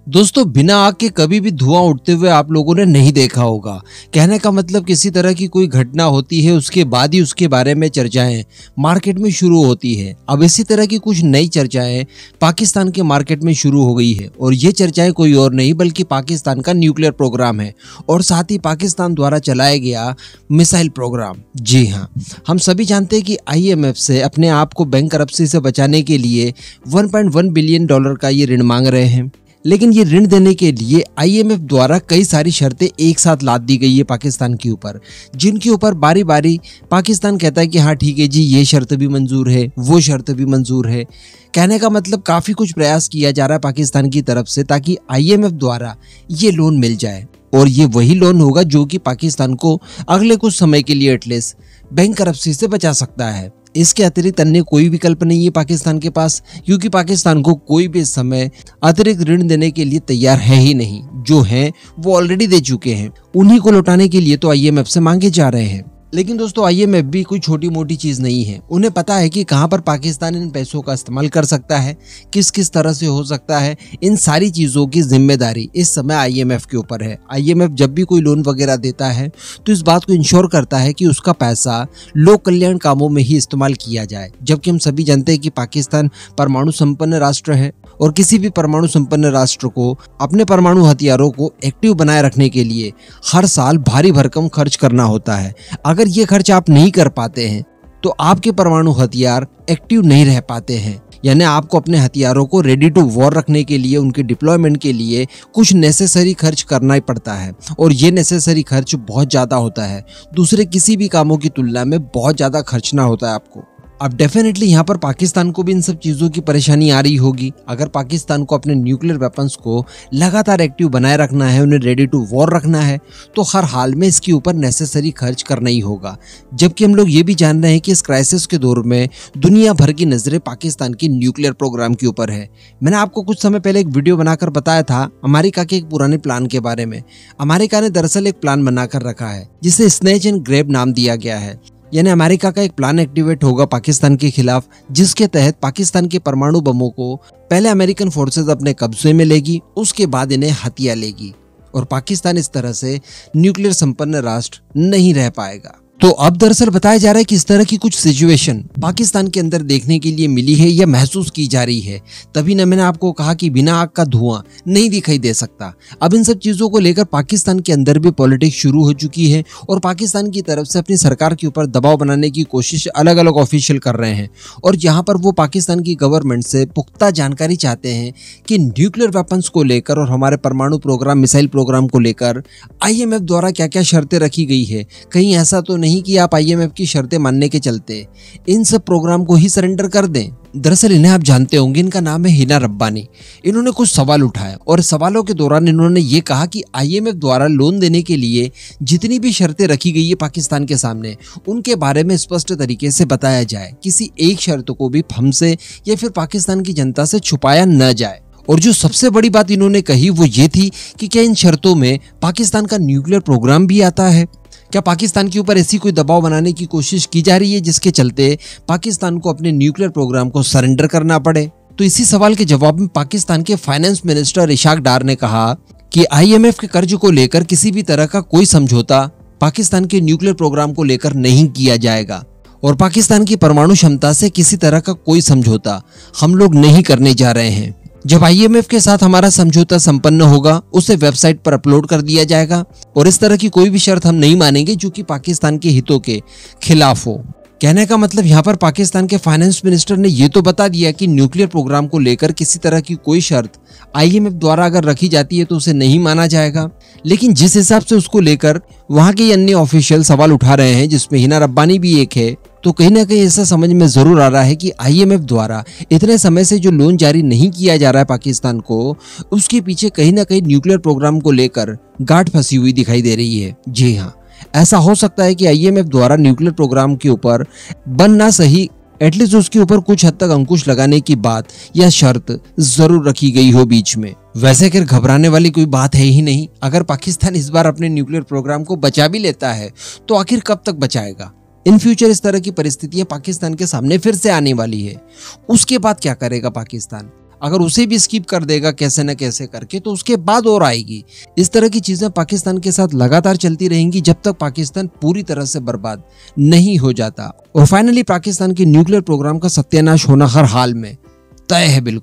दोस्तों, बिना आग के कभी भी धुआं उठते हुए आप लोगों ने नहीं देखा होगा। कहने का मतलब किसी तरह की कोई घटना होती है, उसके बाद ही उसके बारे में चर्चाएं मार्केट में शुरू होती है। अब इसी तरह की कुछ नई चर्चाएं पाकिस्तान के मार्केट में शुरू हो गई है और ये चर्चाएं कोई और नहीं बल्कि पाकिस्तान का न्यूक्लियर प्रोग्राम है और साथ ही पाकिस्तान द्वारा चलाया गया मिसाइल प्रोग्राम। जी हाँ, हम सभी जानते हैं कि IMF से अपने आप को बैंक करप्सी से बचाने के लिए $1.1 बिलियन का ये ऋण मांग रहे हैं। लेकिन ये ऋण देने के लिए IMF द्वारा कई सारी शर्तें एक साथ लाद दी गई है पाकिस्तान के ऊपर, जिनके ऊपर बारी बारी पाकिस्तान कहता है कि हाँ ठीक है जी, ये शर्त भी मंजूर है, वो शर्त भी मंजूर है। कहने का मतलब काफ़ी कुछ प्रयास किया जा रहा है पाकिस्तान की तरफ से ताकि IMF द्वारा ये लोन मिल जाए और ये वही लोन होगा जो कि पाकिस्तान को अगले कुछ समय के लिए एटलीस्ट बैंक करप्सी से बचा सकता है। इसके अतिरिक्त अन्य कोई विकल्प नहीं है पाकिस्तान के पास, क्योंकि पाकिस्तान को कोई भी इस समय अतिरिक्त ऋण देने के लिए तैयार है ही नहीं। जो हैं वो ऑलरेडी दे चुके हैं, उन्हीं को लौटाने के लिए तो IMF से मांगे जा रहे हैं। लेकिन दोस्तों, IMF भी कोई छोटी मोटी चीज़ नहीं है। उन्हें पता है कि कहाँ पर पाकिस्तान इन पैसों का इस्तेमाल कर सकता है, किस किस तरह से हो सकता है। इन सारी चीज़ों की जिम्मेदारी इस समय IMF के ऊपर है। IMF जब भी कोई लोन वगैरह देता है तो इस बात को इंश्योर करता है कि उसका पैसा लोक कल्याण कामों में ही इस्तेमाल किया जाए। जबकि हम सभी जानते हैं कि पाकिस्तान परमाणु संपन्न राष्ट्र है और किसी भी परमाणु संपन्न राष्ट्र को अपने परमाणु हथियारों को एक्टिव बनाए रखने के लिए हर साल भारी भरकम खर्च करना होता है। अगर ये खर्च आप नहीं कर पाते हैं तो आपके परमाणु हथियार एक्टिव नहीं रह पाते हैं। यानी आपको अपने हथियारों को रेडी टू वॉर रखने के लिए, उनके डिप्लॉयमेंट के लिए कुछ नेसेसरी खर्च करना ही पड़ता है और ये नेसेसरी खर्च बहुत ज़्यादा होता है। दूसरे किसी भी कामों की तुलना में बहुत ज़्यादा खर्चना होता है आपको। अब डेफिनेटली यहाँ पर पाकिस्तान को भी इन सब चीज़ों की परेशानी आ रही होगी। अगर पाकिस्तान को अपने न्यूक्लियर वेपन्स को लगातार एक्टिव बनाए रखना है, उन्हें रेडी टू वॉर रखना है, तो हर हाल में इसके ऊपर नेसेसरी खर्च करना ही होगा। जबकि हम लोग ये भी जान रहे हैं कि इस क्राइसिस के दौर में दुनिया भर की नज़रें पाकिस्तान की न्यूक्लियर प्रोग्राम के ऊपर है। मैंने आपको कुछ समय पहले एक वीडियो बनाकर बताया था अमेरिका के एक पुराने प्लान के बारे में। अमेरिका ने दरअसल एक प्लान बनाकर रखा है जिसे स्नेच एंड ग्रैब नाम दिया गया है। यानी अमेरिका का एक प्लान एक्टिवेट होगा पाकिस्तान के खिलाफ, जिसके तहत पाकिस्तान के परमाणु बमों को पहले अमेरिकन फोर्सेज अपने कब्जे में लेगी, उसके बाद इन्हें हथिया लेगी और पाकिस्तान इस तरह से न्यूक्लियर संपन्न राष्ट्र नहीं रह पाएगा। तो अब दरअसल बताया जा रहा है कि इस तरह की कुछ सिचुएशन पाकिस्तान के अंदर देखने के लिए मिली है या महसूस की जा रही है। तभी न मैंने आपको कहा कि बिना आग का धुआं नहीं दिखाई दे सकता। अब इन सब चीज़ों को लेकर पाकिस्तान के अंदर भी पॉलिटिक्स शुरू हो चुकी है और पाकिस्तान की तरफ से अपनी सरकार के ऊपर दबाव बनाने की कोशिश अलग अलग ऑफिशियल कर रहे हैं और यहाँ पर वो पाकिस्तान की गवर्नमेंट से पुख्ता जानकारी चाहते हैं कि न्यूक्लियर वेपन्स को लेकर और हमारे परमाणु प्रोग्राम, मिसाइल प्रोग्राम को लेकर IMF द्वारा क्या क्या शर्तें रखी गई है। कहीं ऐसा तो नहीं कि आप IMF की शर्तें मानने के चलते इन सब प्रोग्राम को ही सरेंडर कर दें। दरअसल इन्हें आप जानते होंगे, इनका नाम है हिना रब्बानी। इन्होंने कुछ सवाल उठाए और सवालों के दौरान इन्होंने ये कहा कि IMF द्वारा लोन देने के लिए जितनी भी शर्तें रखी गई है पाकिस्तान के सामने, उनके बारे में स्पष्ट तरीके से बताया जाए। किसी एक शर्त को भी हमसे या फिर पाकिस्तान की जनता से छुपाया न जाए। और जो सबसे बड़ी बात इन्होंने कही वो ये थी कि क्या इन शर्तों में पाकिस्तान का न्यूक्लियर प्रोग्राम भी आता है। क्या पाकिस्तान के ऊपर ऐसी कोई दबाव बनाने की कोशिश की जा रही है जिसके चलते पाकिस्तान को अपने न्यूक्लियर प्रोग्राम को सरेंडर करना पड़े। तो इसी सवाल के जवाब में पाकिस्तान के फाइनेंस मिनिस्टर इशाक डार ने कहा कि IMF के कर्ज को लेकर किसी भी तरह का कोई समझौता पाकिस्तान के न्यूक्लियर प्रोग्राम को लेकर नहीं किया जाएगा और पाकिस्तान की परमाणु क्षमता से किसी तरह का कोई समझौता हम लोग नहीं करने जा रहे हैं। जब IMF के साथ हमारा समझौता संपन्न होगा, उसे वेबसाइट पर अपलोड कर दिया जाएगा और इस तरह की कोई भी शर्त हम नहीं मानेंगे जो कि पाकिस्तान के हितों के खिलाफ हो। कहने का मतलब यहाँ पर पाकिस्तान के फाइनेंस मिनिस्टर ने ये तो बता दिया कि न्यूक्लियर प्रोग्राम को लेकर किसी तरह की कोई शर्त IMF द्वारा अगर रखी जाती है तो उसे नहीं माना जाएगा। लेकिन जिस हिसाब से उसको लेकर वहाँ के अन्य ऑफिशियल सवाल उठा रहे हैं, जिसमें हिना रब्बानी भी एक है, तो कहीं ना कहीं ऐसा समझ में जरूर आ रहा है कि IMF द्वारा इतने समय से जो लोन जारी नहीं किया जा रहा है पाकिस्तान को, उसके पीछे कहीं ना कहीं न्यूक्लियर प्रोग्राम को लेकर गांठ फंसी हुई दिखाई दे रही है। जी हाँ, ऐसा हो सकता है कि IMF द्वारा न्यूक्लियर प्रोग्राम के ऊपर बन ना सही, एटलीस्ट उसके ऊपर कुछ हद तक अंकुश लगाने की बात या शर्त जरूर रखी गई हो बीच में। वैसे खैर घबराने वाली कोई बात है ही नहीं। अगर पाकिस्तान इस बार अपने न्यूक्लियर प्रोग्राम को बचा भी लेता है तो आखिर कब तक बचाएगा। इन फ्यूचर इस तरह की परिस्थितियां पाकिस्तान के सामने फिर से आने वाली है। उसके बाद क्या करेगा पाकिस्तान? अगर उसे भी स्किप कर देगा कैसे न कैसे करके तो उसके बाद और आएगी। इस तरह की चीजें पाकिस्तान के साथ लगातार चलती रहेंगी जब तक पाकिस्तान पूरी तरह से बर्बाद नहीं हो जाता। और फाइनली पाकिस्तान के न्यूक्लियर प्रोग्राम का सत्यानाश होना हर हाल में तय है बिल्कुल।